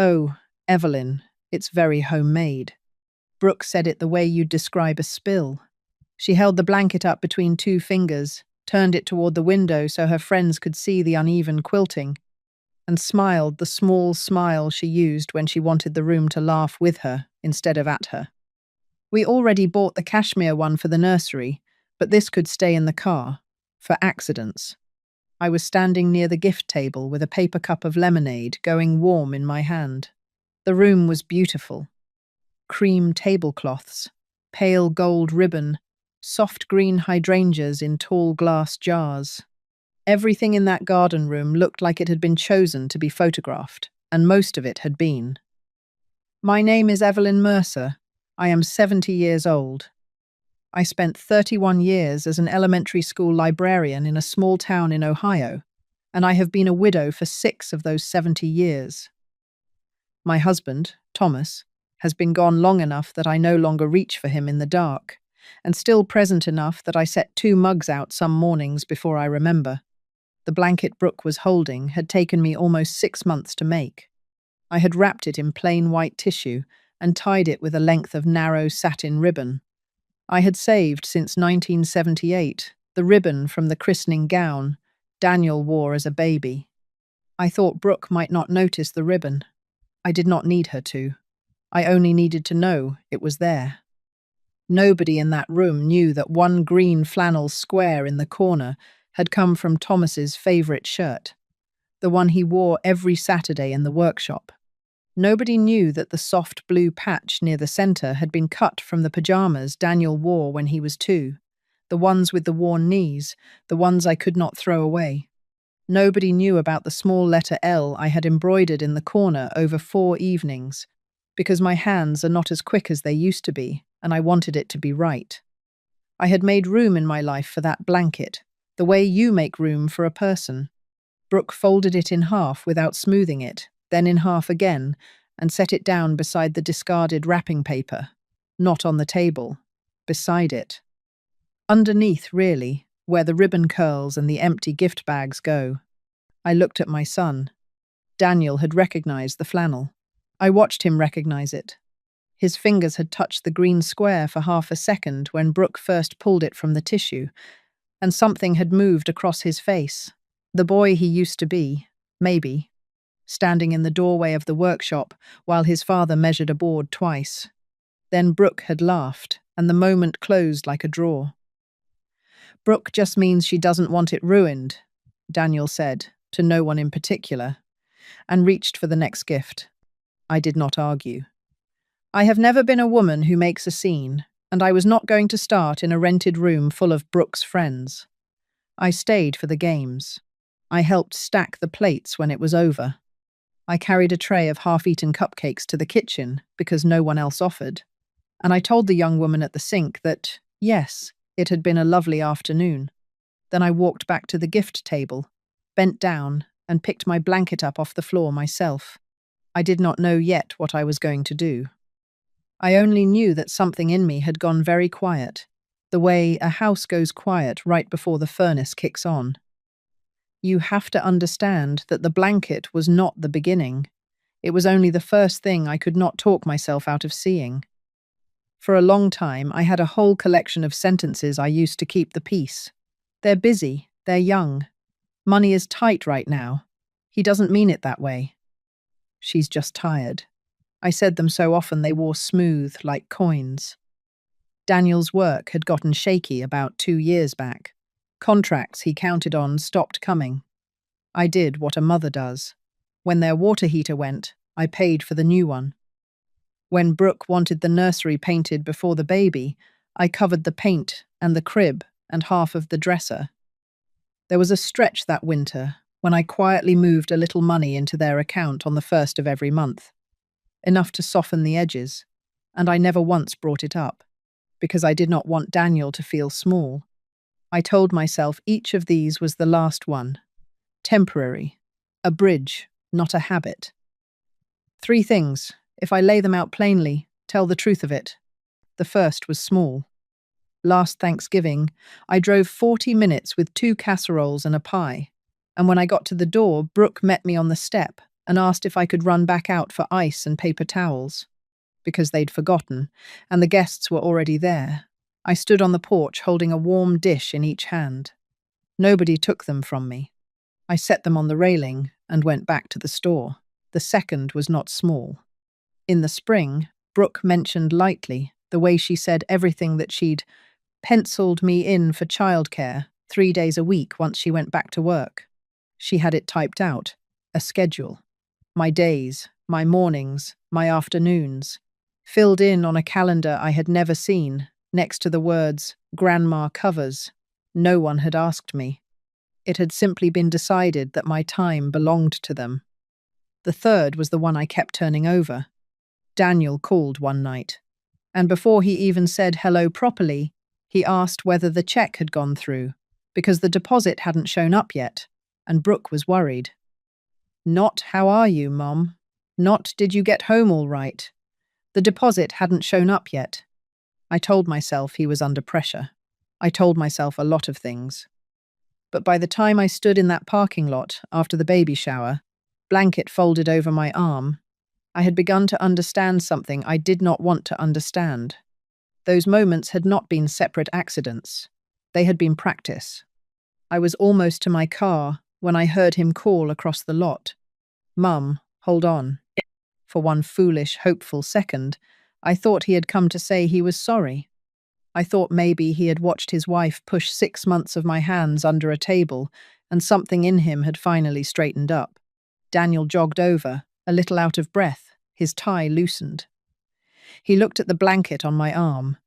Oh, Evelyn, it's very homemade. Brooke said it the way you'd describe a spill. She held the blanket up between two fingers, turned it toward the window so her friends could see the uneven quilting, and smiled the small smile she used when she wanted the room to laugh with her instead of at her. We already bought the cashmere one for the nursery, but this could stay in the car, for accidents. I was standing near the gift table with a paper cup of lemonade going warm in my hand. The room was beautiful. Cream tablecloths, pale gold ribbon, soft green hydrangeas in tall glass jars. Everything in that garden room looked like it had been chosen to be photographed, and most of it had been. My name is Evelyn Mercer. I am 70 years old. I spent 31 years as an elementary school librarian in a small town in Ohio, and I have been a widow for 6 of those 70 years. My husband, Thomas, has been gone long enough that I no longer reach for him in the dark, and still present enough that I set 2 mugs out some mornings before I remember. The blanket Brooke was holding had taken me almost 6 months to make. I had wrapped it in plain white tissue and tied it with a length of narrow satin ribbon. I had saved since 1978 the ribbon from the christening gown Daniel wore as a baby. I thought Brooke might not notice the ribbon. I did not need her to. I only needed to know it was there. Nobody in that room knew that one green flannel square in the corner had come from Thomas's favourite shirt, the one he wore every Saturday in the workshop. Nobody knew that the soft blue patch near the centre had been cut from the pajamas Daniel wore when he was 2, the ones with the worn knees, the ones I could not throw away. Nobody knew about the small letter L I had embroidered in the corner over 4 evenings, because my hands are not as quick as they used to be, and I wanted it to be right. I had made room in my life for that blanket, the way you make room for a person. Brooke folded it in half without smoothing it, then in half again, and set it down beside the discarded wrapping paper. Not on the table, beside it. Underneath, really, where the ribbon curls and the empty gift bags go. I looked at my son. Daniel had recognized the flannel. I watched him recognize it. His fingers had touched the green square for half a second when Brooke first pulled it from the tissue, and something had moved across his face. The boy he used to be, maybe, standing in the doorway of the workshop while his father measured a board twice. Then Brooke had laughed, and the moment closed like a drawer. Brooke just means she doesn't want it ruined, Daniel said, to no one in particular, and reached for the next gift. I did not argue. I have never been a woman who makes a scene, and I was not going to start in a rented room full of Brooke's friends. I stayed for the games. I helped stack the plates when it was over. I carried a tray of half-eaten cupcakes to the kitchen because no one else offered, and I told the young woman at the sink that, yes, it had been a lovely afternoon. Then I walked back to the gift table, bent down, and picked my blanket up off the floor myself. I did not know yet what I was going to do. I only knew that something in me had gone very quiet, the way a house goes quiet right before the furnace kicks on. You have to understand that the blanket was not the beginning. It was only the first thing I could not talk myself out of seeing. For a long time, I had a whole collection of sentences I used to keep the peace. They're busy, they're young. Money is tight right now. He doesn't mean it that way. She's just tired. I said them so often they wore smooth like coins. Daniel's work had gotten shaky about 2 years back. Contracts he counted on stopped coming. I did what a mother does. When their water heater went, I paid for the new one. When Brooke wanted the nursery painted before the baby, I covered the paint and the crib and half of the dresser. There was a stretch that winter when I quietly moved a little money into their account on the 1st of every month. Enough to soften the edges, and I never once brought it up, because I did not want Daniel to feel small. I told myself each of these was the last one. Temporary. A bridge, not a habit. 3 things, if I lay them out plainly, tell the truth of it. The first was small. Last Thanksgiving, I drove 40 minutes with 2 casseroles and a pie, and when I got to the door, Brooke met me on the step and asked if I could run back out for ice and paper towels, because they'd forgotten, and the guests were already there. I stood on the porch holding a warm dish in each hand. Nobody took them from me. I set them on the railing and went back to the store. The second was not small. In the spring, Brooke mentioned lightly the way she said everything that she'd penciled me in for childcare 3 days a week once she went back to work. She had it typed out, a schedule. My days, my mornings, my afternoons, filled in on a calendar I had never seen, next to the words, Grandma covers. No one had asked me. It had simply been decided that my time belonged to them. The third was the one I kept turning over. Daniel called one night, and before he even said hello properly, he asked whether the check had gone through, because the deposit hadn't shown up yet, and Brooke was worried. Not, how are you, Mom? Not, did you get home all right? The deposit hadn't shown up yet. I told myself he was under pressure. I told myself a lot of things. But by the time I stood in that parking lot after the baby shower, blanket folded over my arm, I had begun to understand something I did not want to understand. Those moments had not been separate accidents. They had been practice. I was almost to my car when I heard him call across the lot. Mum, hold on. For one foolish, hopeful second, I thought he had come to say he was sorry. I thought maybe he had watched his wife push 6 months of my hands under a table, and something in him had finally straightened up. Daniel jogged over, a little out of breath, his tie loosened. He looked at the blanket on my arm.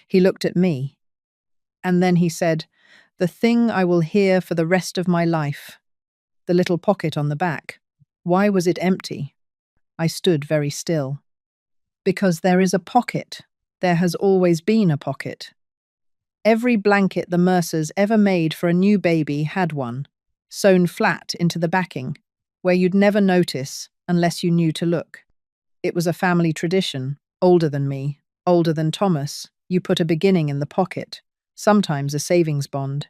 He looked at me. And then he said, "The thing I will hear for the rest of my life." The little pocket on the back. Why was it empty? I stood very still. Because there is a pocket. There has always been a pocket. Every blanket the Mercers ever made for a new baby had one, sewn flat into the backing, where you'd never notice unless you knew to look. It was a family tradition, older than me, older than Thomas. You put a beginning in the pocket, sometimes a savings bond,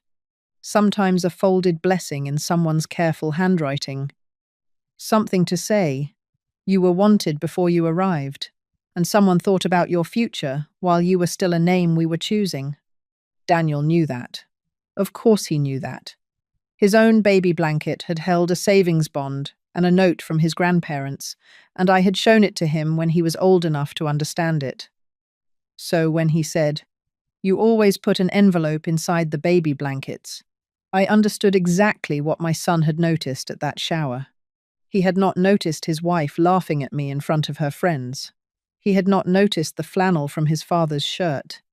sometimes a folded blessing in someone's careful handwriting. Something to say. You were wanted before you arrived, and someone thought about your future while you were still a name we were choosing. Daniel knew that. Of course he knew that. His own baby blanket had held a savings bond and a note from his grandparents, and I had shown it to him when he was old enough to understand it. So when he said, "You always put an envelope inside the baby blankets," I understood exactly what my son had noticed at that shower. He had not noticed his wife laughing at me in front of her friends. He had not noticed the flannel from his father's shirt.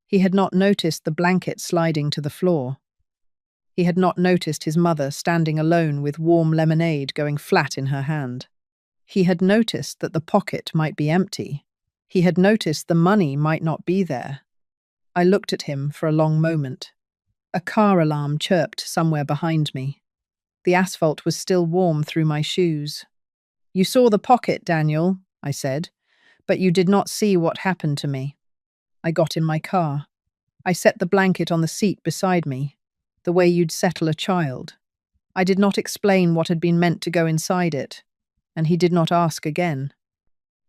He had not noticed the blanket sliding to the floor. He had not noticed his mother standing alone with warm lemonade going flat in her hand. He had noticed that the pocket might be empty. He had noticed the money might not be there. I looked at him for a long moment. A car alarm chirped somewhere behind me. The asphalt was still warm through my shoes. "You saw the pocket, Daniel," I said, "but you did not see what happened to me." I got in my car. I set the blanket on the seat beside me, the way you'd settle a child. I did not explain what had been meant to go inside it, and he did not ask again.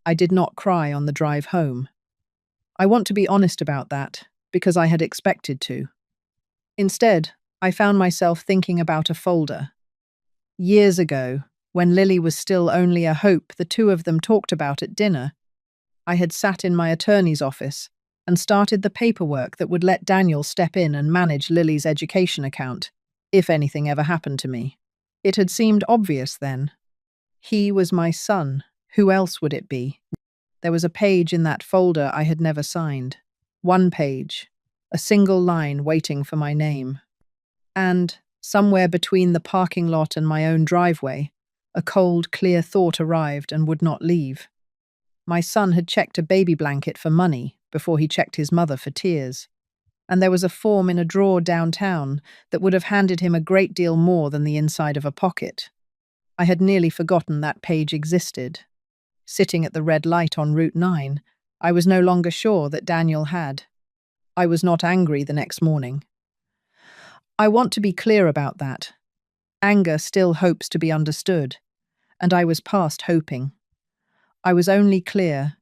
I did not cry on the drive home. I want to be honest about that, because I had expected to. Instead, I found myself thinking about a folder. Years ago, when Lily was still only a hope the two of them talked about at dinner, I had sat in my attorney's office and started the paperwork that would let Daniel step in and manage Lily's education account, if anything ever happened to me. It had seemed obvious then. He was my son. Who else would it be? There was a page in that folder I had never signed. One page, a single line waiting for my name. And, somewhere between the parking lot and my own driveway, a cold, clear thought arrived and would not leave. My son had checked a baby blanket for money before he checked his mother for tears, and there was a form in a drawer downtown that would have handed him a great deal more than the inside of a pocket. I had nearly forgotten that page existed. Sitting at the red light on Route 9, I was no longer sure that Daniel had. I was not angry the next morning. I want to be clear about that. Anger still hopes to be understood, and I was past hoping. I was only clear.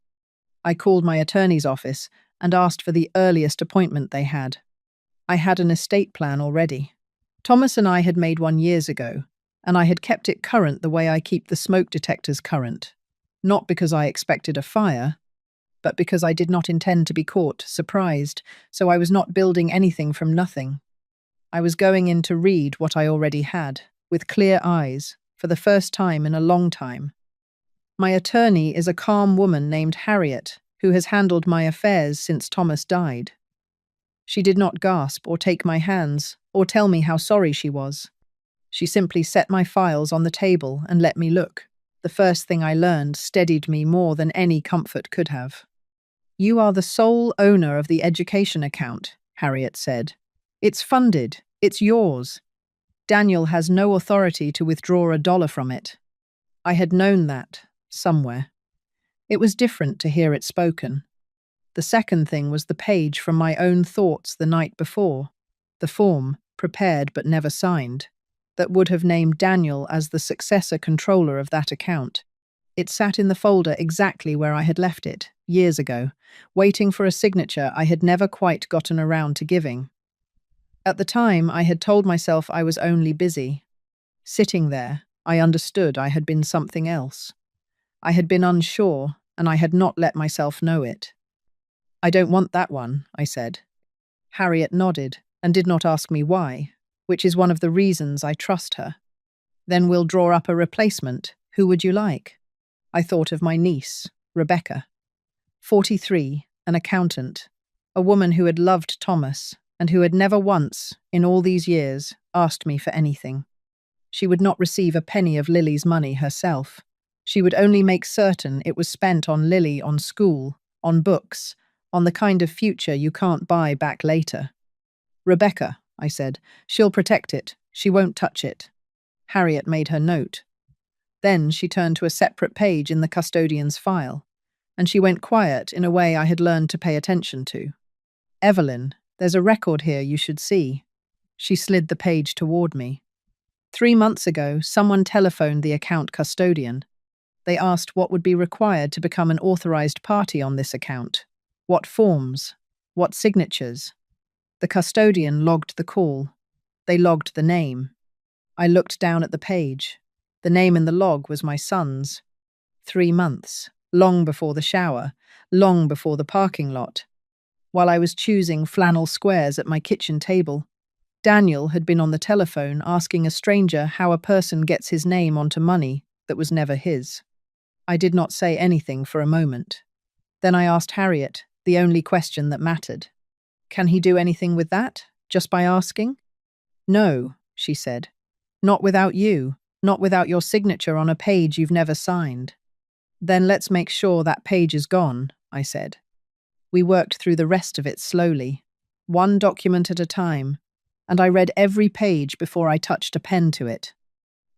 I called my attorney's office and asked for the earliest appointment they had. I had an estate plan already. Thomas and I had made one years ago, and I had kept it current the way I keep the smoke detectors current. Not because I expected a fire, but because I did not intend to be caught, surprised, so I was not building anything from nothing. I was going in to read what I already had, with clear eyes, for the first time in a long time. My attorney is a calm woman named Harriet, who has handled my affairs since Thomas died. She did not gasp or take my hands or tell me how sorry she was. She simply set my files on the table and let me look. The first thing I learned steadied me more than any comfort could have. "You are the sole owner of the education account," Harriet said. "It's funded. It's yours. Daniel has no authority to withdraw $1 from it." I had known that, somewhere. It was different to hear it spoken. The second thing was the page from my own thoughts the night before, the form, prepared but never signed, that would have named Daniel as the successor controller of that account. It sat in the folder exactly where I had left it, years ago, waiting for a signature I had never quite gotten around to giving. At the time, I had told myself I was only busy. Sitting there, I understood I had been something else. I had been unsure, and I had not let myself know it. "I don't want that one," I said. Harriet nodded, and did not ask me why, which is one of the reasons I trust her. "Then we'll draw up a replacement. Who would you like?" I thought of my niece, Rebecca. 43, an accountant, a woman who had loved Thomas, and who had never once, in all these years, asked me for anything. She would not receive a penny of Lily's money herself. She would only make certain it was spent on Lily, on school, on books, on the kind of future you can't buy back later. "Rebecca," I said, "she'll protect it. She won't touch it." Harriet made her note. Then she turned to a separate page in the custodian's file, and she went quiet in a way I had learned to pay attention to. "Evelyn, there's a record here you should see." She slid the page toward me. 3 months ago, someone telephoned the account custodian. They asked what would be required to become an authorized party on this account. What forms? What signatures? The custodian logged the call. They logged the name. I looked down at the page. The name in the log was my son's. 3 months, long before the shower, long before the parking lot. While I was choosing flannel squares at my kitchen table, Daniel had been on the telephone asking a stranger how a person gets his name onto money that was never his. I did not say anything for a moment. Then I asked Harriet, the only question that mattered. "Can he do anything with that, just by asking?" "No," she said. "Not without you, not without your signature on a page you've never signed." "Then let's make sure that page is gone," I said. We worked through the rest of it slowly, one document at a time, and I read every page before I touched a pen to it.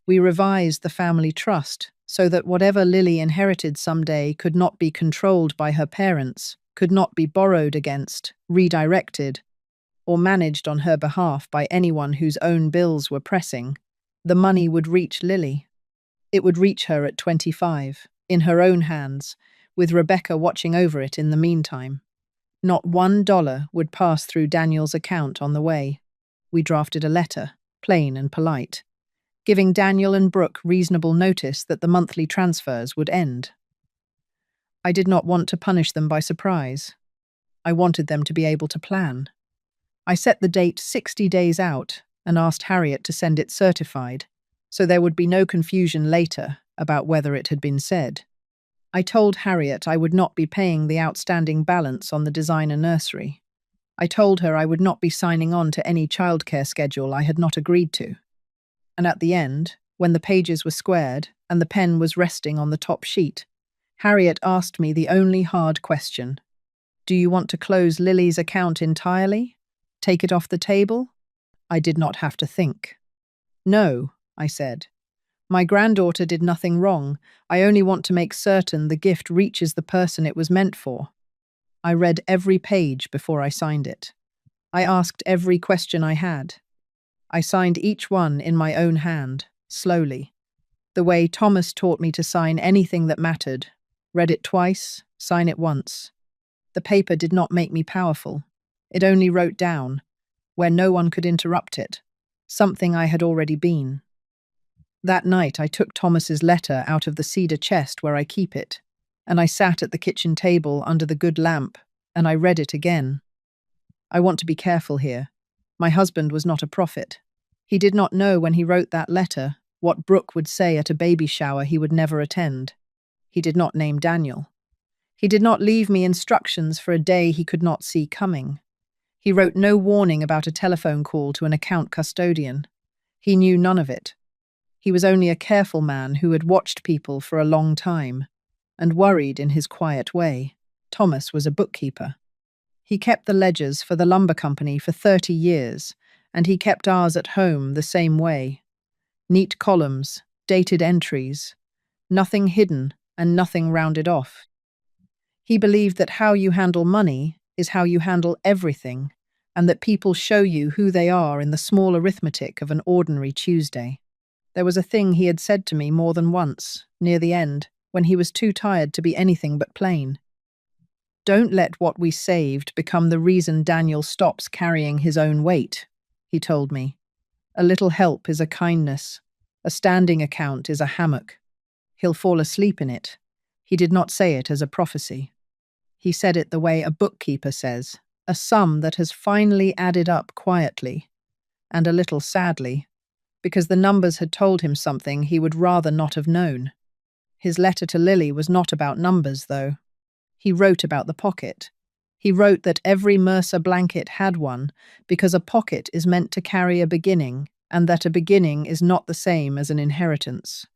We revised the family trust so that whatever Lily inherited someday could not be controlled by her parents, could not be borrowed against, redirected, or managed on her behalf by anyone whose own bills were pressing. The money would reach Lily. It would reach her at 25, in her own hands, with Rebecca watching over it in the meantime. Not $1 would pass through Daniel's account on the way. We drafted a letter, plain and polite, giving Daniel and Brooke reasonable notice that the monthly transfers would end. I did not want to punish them by surprise. I wanted them to be able to plan. I set the date 60 days out and asked Harriet to send it certified, so there would be no confusion later about whether it had been said. I told Harriet I would not be paying the outstanding balance on the designer nursery. I told her I would not be signing on to any childcare schedule I had not agreed to. And at the end, when the pages were squared and the pen was resting on the top sheet, Harriet asked me the only hard question. "Do you want to close Lily's account entirely? Take it off the table?" I did not have to think. "No," I said. "My granddaughter did nothing wrong. I only want to make certain the gift reaches the person it was meant for." I read every page before I signed it. I asked every question I had. I signed each one in my own hand, slowly. The way Thomas taught me to sign anything that mattered. Read it twice, sign it once. The paper did not make me powerful. It only wrote down, where no one could interrupt it, something I had already been. That night I took Thomas's letter out of the cedar chest where I keep it, and I sat at the kitchen table under the good lamp, and I read it again. I want to be careful here. My husband was not a prophet. He did not know when he wrote that letter what Brooke would say at a baby shower he would never attend. He did not name Daniel. He did not leave me instructions for a day he could not see coming. He wrote no warning about a telephone call to an account custodian. He knew none of it. He was only a careful man who had watched people for a long time and worried in his quiet way. Thomas was a bookkeeper. He kept the ledgers for the lumber company for 30 years, and he kept ours at home the same way. Neat columns, dated entries, nothing hidden and nothing rounded off. He believed that how you handle money is how you handle everything, and that people show you who they are in the small arithmetic of an ordinary Tuesday. There was a thing he had said to me more than once, near the end, when he was too tired to be anything but plain. "Don't let what we saved become the reason Daniel stops carrying his own weight," he told me. "A little help is a kindness. A standing account is a hammock. He'll fall asleep in it." He did not say it as a prophecy. He said it the way a bookkeeper says, a sum that has finally added up quietly, and a little sadly, because the numbers had told him something he would rather not have known. His letter to Lily was not about numbers, though. He wrote about the pocket. He wrote that every Mercer blanket had one because a pocket is meant to carry a beginning, and that a beginning is not the same as an inheritance.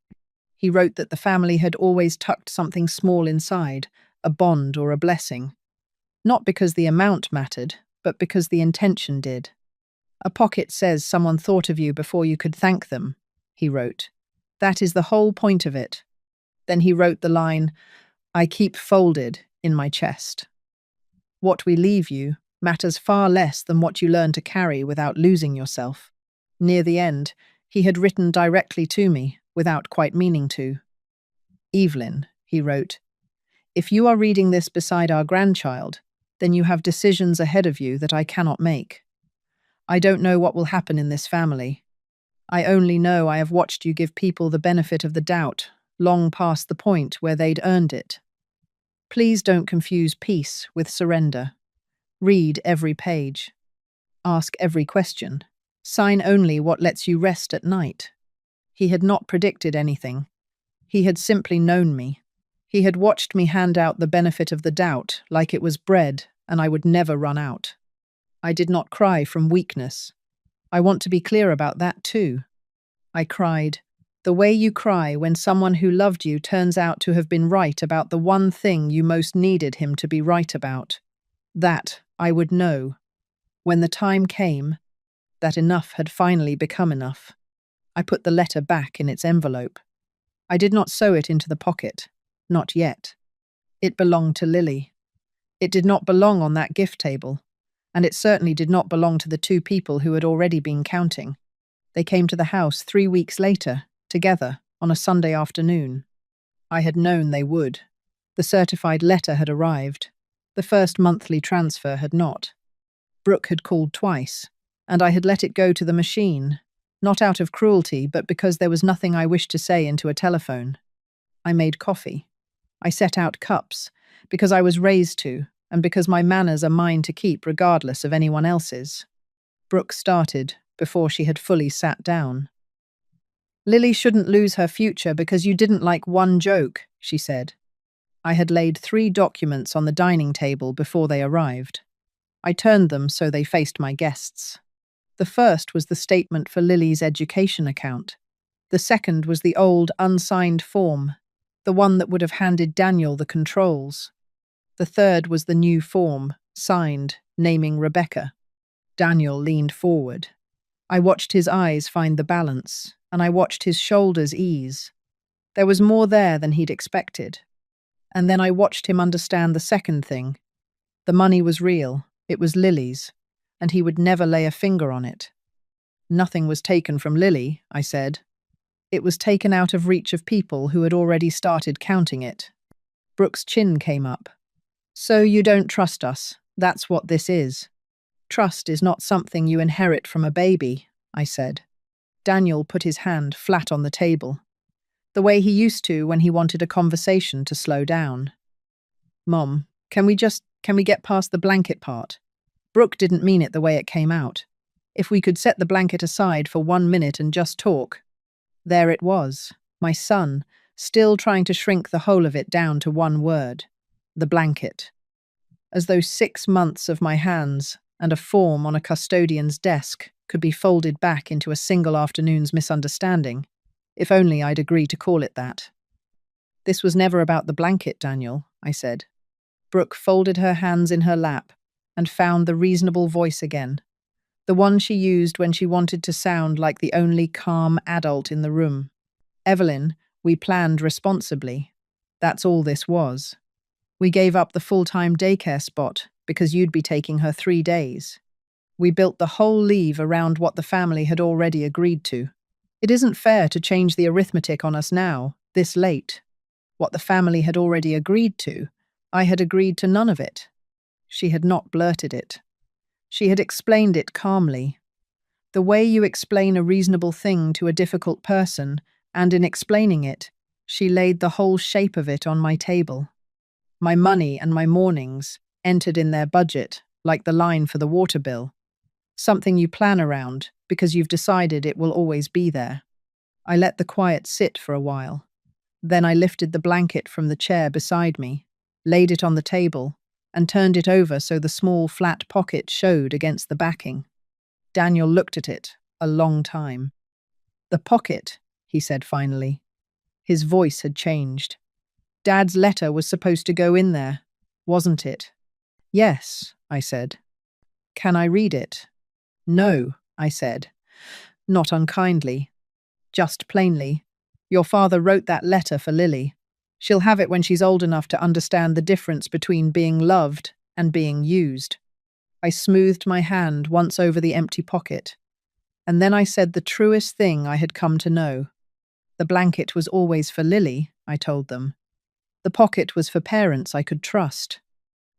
He wrote that the family had always tucked something small inside, a bond or a blessing. Not because the amount mattered, but because the intention did. "A pocket says someone thought of you before you could thank them," he wrote. "That is the whole point of it." Then he wrote the line, "I keep folded in my chest." What we leave you matters far less than what you learn to carry without losing yourself. Near the end, he had written directly to me, without quite meaning to. "Evelyn," he wrote, "if you are reading this beside our grandchild, then you have decisions ahead of you that I cannot make. I don't know what will happen in this family. I only know I have watched you give people the benefit of the doubt, long past the point where they'd earned it. Please don't confuse peace with surrender. Read every page. Ask every question. Sign only what lets you rest at night." He had not predicted anything. He had simply known me. He had watched me hand out the benefit of the doubt like it was bread and I would never run out. I did not cry from weakness. I want to be clear about that too. I cried, the way you cry when someone who loved you turns out to have been right about the one thing you most needed him to be right about. That I would know, when the time came, that enough had finally become enough. I put the letter back in its envelope. I did not sew it into the pocket, not yet. It belonged to Lily. It did not belong on that gift table, and it certainly did not belong to the two people who had already been counting. They came to the house 3 weeks later, together, on a Sunday afternoon. I had known they would. The certified letter had arrived. The first monthly transfer had not. Brooke had called twice, and I had let it go to the machine, not out of cruelty, but because there was nothing I wished to say into a telephone. I made coffee. I set out cups, because I was raised to, and because my manners are mine to keep regardless of anyone else's. Brooke started, before she had fully sat down. "Lily shouldn't lose her future because you didn't like one joke," she said. I had laid 3 documents on the dining table before they arrived. I turned them so they faced my guests. The first was the statement for Lily's education account. The second was the old, unsigned form, the one that would have handed Daniel the controls. The third was the new form, signed, naming Rebecca. Daniel leaned forward. I watched his eyes find the balance, and I watched his shoulders ease. There was more there than he'd expected. And then I watched him understand the second thing. The money was real, it was Lily's, and he would never lay a finger on it. "Nothing was taken from Lily," I said. It was taken out of reach of people who had already started counting it. Brooke's chin came up. So you don't trust us. That's what this is. Trust is not something you inherit from a baby, I said. Daniel put his hand flat on the table, the way he used to when he wanted a conversation to slow down. Mom, can we get past the blanket part? Brooke didn't mean it the way it came out. If we could set the blanket aside for 1 minute and just talk. There it was, my son, still trying to shrink the whole of it down to one word. The blanket. As though 6 months of my hands and a form on a custodian's desk could be folded back into a single afternoon's misunderstanding, if only I'd agree to call it that. This was never about the blanket, Daniel, I said. Brooke folded her hands in her lap and found the reasonable voice again, the one she used when she wanted to sound like the only calm adult in the room. Evelyn, we planned responsibly. That's all this was. We gave up the full-time daycare spot because you'd be taking her 3 days. We built the whole leave around what the family had already agreed to. It isn't fair to change the arithmetic on us now, this late. What the family had already agreed to, I had agreed to none of it. She had not blurted it. She had explained it calmly. The way you explain a reasonable thing to a difficult person, and in explaining it, she laid the whole shape of it on my table. My money and my mornings entered in their budget, like the line for the water bill. Something you plan around, because you've decided it will always be there. I let the quiet sit for a while. Then I lifted the blanket from the chair beside me, laid it on the table, and turned it over so the small flat pocket showed against the backing. Daniel looked at it a long time. The pocket, he said finally. His voice had changed. Dad's letter was supposed to go in there, wasn't it? Yes, I said. Can I read it? No, I said. Not unkindly. Just plainly. Your father wrote that letter for Lily. She'll have it when she's old enough to understand the difference between being loved and being used. I smoothed my hand once over the empty pocket, and then I said the truest thing I had come to know. The blanket was always for Lily, I told them. The pocket was for parents I could trust.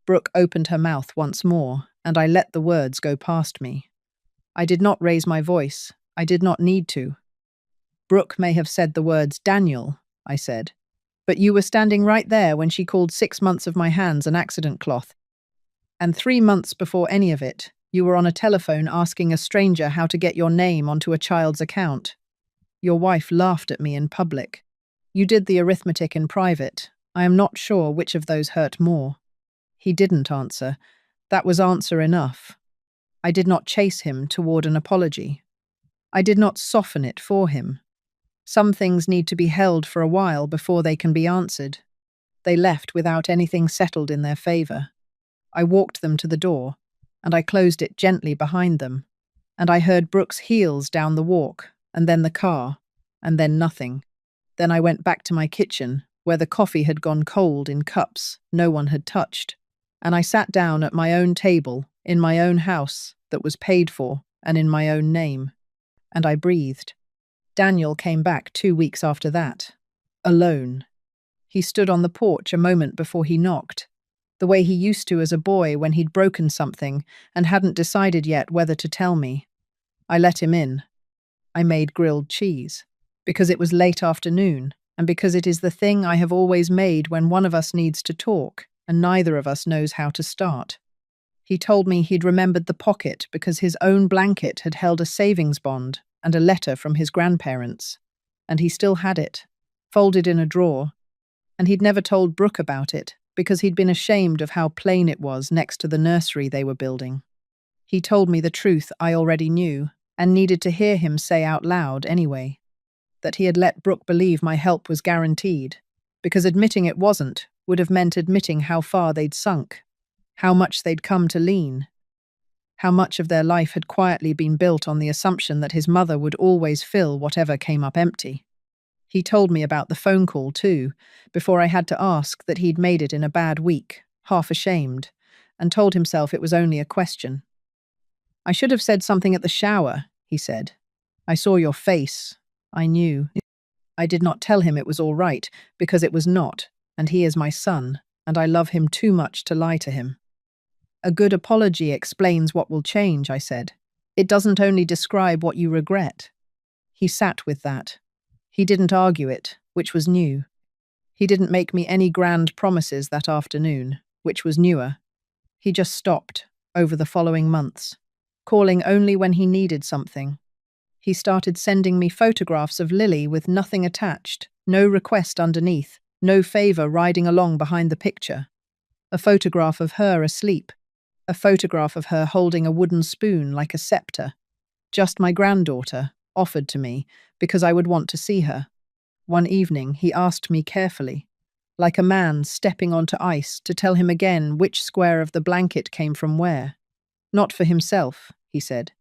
Brooke opened her mouth once more, and I let the words go past me. I did not raise my voice. I did not need to. Brooke may have said the words Daniel, I said, but you were standing right there when she called 6 months of my hands an accident cloth. And 3 months before any of it, you were on a telephone asking a stranger how to get your name onto a child's account. Your wife laughed at me in public. You did the arithmetic in private. I am not sure which of those hurt more. He didn't answer. That was answer enough. I did not chase him toward an apology. I did not soften it for him. Some things need to be held for a while before they can be answered. They left without anything settled in their favor. I walked them to the door, and I closed it gently behind them, and I heard Brooke's heels down the walk, and then the car, and then nothing. Then I went back to my kitchen, where the coffee had gone cold in cups no one had touched, and I sat down at my own table, in my own house, that was paid for, and in my own name. And I breathed. Daniel came back 2 weeks after that, alone. He stood on the porch a moment before he knocked, the way he used to as a boy when he'd broken something and hadn't decided yet whether to tell me. I let him in. I made grilled cheese, because it was late afternoon, and because it is the thing I have always made when one of us needs to talk, and neither of us knows how to start. He told me he'd remembered the pocket because his own blanket had held a savings bond and a letter from his grandparents, and he still had it, folded in a drawer, and he'd never told Brooke about it because he'd been ashamed of how plain it was next to the nursery they were building. He told me the truth I already knew and needed to hear him say out loud anyway, that he had let Brooke believe my help was guaranteed, because admitting it wasn't would have meant admitting how far they'd sunk, how much they'd come to lean, how much of their life had quietly been built on the assumption that his mother would always fill whatever came up empty. He told me about the phone call, too, before I had to ask that he'd made it in a bad week, half ashamed, and told himself it was only a question. I should have said something at the shower, he said. I saw your face. I knew. I did not tell him it was all right, because it was not, and he is my son, and I love him too much to lie to him. A good apology explains what will change, I said. It doesn't only describe what you regret. He sat with that. He didn't argue it, which was new. He didn't make me any grand promises that afternoon, which was newer. He just stopped, over the following months, calling only when he needed something. He started sending me photographs of Lily with nothing attached, no request underneath, no favor riding along behind the picture. A photograph of her asleep, a photograph of her holding a wooden spoon like a scepter. Just my granddaughter, offered to me, because I would want to see her. One evening he asked me carefully, like a man stepping onto ice, to tell him again which square of the blanket came from where. Not for himself, he said,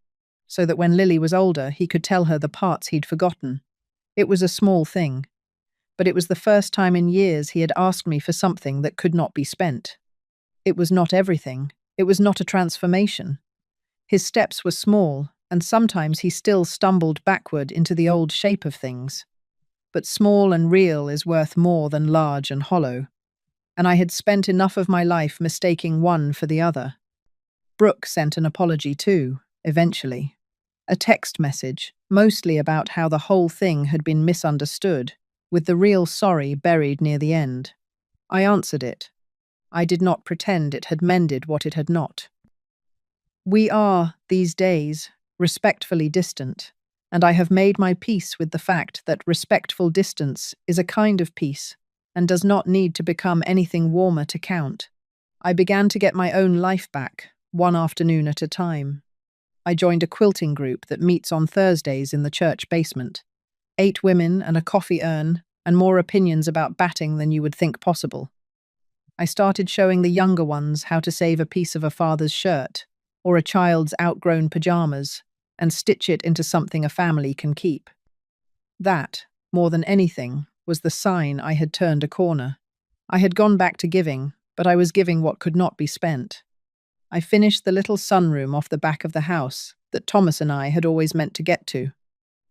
so that when Lily was older he could tell her the parts he'd forgotten. It was a small thing, but it was the first time in years he had asked me for something that could not be spent. It was not everything. It was not a transformation. His steps were small, and sometimes he still stumbled backward into the old shape of things. But small and real is worth more than large and hollow, and I had spent enough of my life mistaking one for the other. Brooke sent an apology too, eventually. A text message, mostly about how the whole thing had been misunderstood, with the real sorry buried near the end. I answered it. I did not pretend it had mended what it had not. We are, these days, respectfully distant, and I have made my peace with the fact that respectful distance is a kind of peace and does not need to become anything warmer to count. I began to get my own life back, one afternoon at a time. I joined a quilting group that meets on Thursdays in the church basement. 8 women and a coffee urn, and more opinions about batting than you would think possible. I started showing the younger ones how to save a piece of a father's shirt, or a child's outgrown pajamas, and stitch it into something a family can keep. That, more than anything, was the sign I had turned a corner. I had gone back to giving, but I was giving what could not be spent. I finished the little sunroom off the back of the house that Thomas and I had always meant to get to.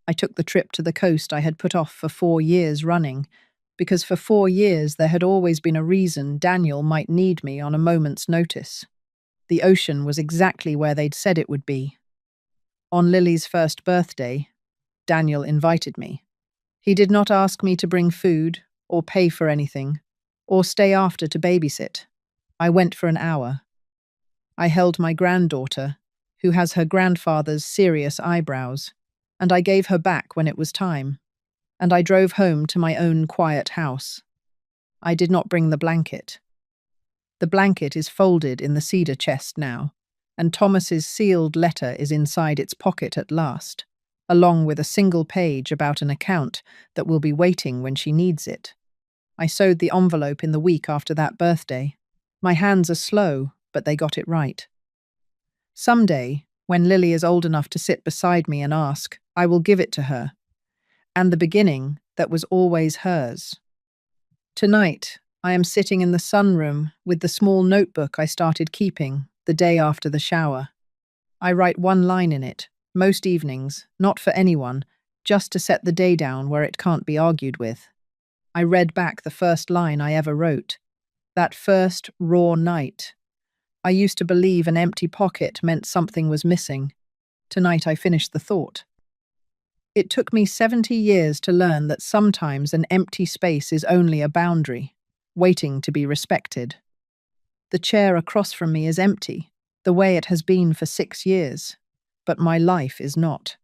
I took the trip to the coast I had put off for 4 years running, because for 4 years there had always been a reason Daniel might need me on a moment's notice. The ocean was exactly where they'd said it would be. On Lily's first birthday, Daniel invited me. He did not ask me to bring food, or pay for anything, or stay after to babysit. I went for an hour. I held my granddaughter, who has her grandfather's serious eyebrows, and I gave her back when it was time, and I drove home to my own quiet house. I did not bring the blanket. The blanket is folded in the cedar chest now, and Thomas's sealed letter is inside its pocket at last, along with a single page about an account that will be waiting when she needs it. I sewed the envelope in the week after that birthday. My hands are slow, but they got it right. Someday, when Lily is old enough to sit beside me and ask, I will give it to her, and the beginning that was always hers. Tonight, I am sitting in the sunroom with the small notebook I started keeping the day after the shower. I write one line in it, most evenings, not for anyone, just to set the day down where it can't be argued with. I read back the first line I ever wrote. That first raw night. I used to believe an empty pocket meant something was missing. Tonight I finished the thought. It took me 70 years to learn that sometimes an empty space is only a boundary, waiting to be respected. The chair across from me is empty, the way it has been for 6 years, but my life is not.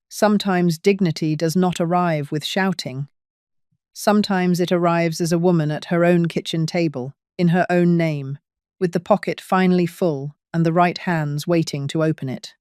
Sometimes dignity does not arrive with shouting. Sometimes it arrives as a woman at her own kitchen table, in her own name, with the pocket finally full and the right hands waiting to open it.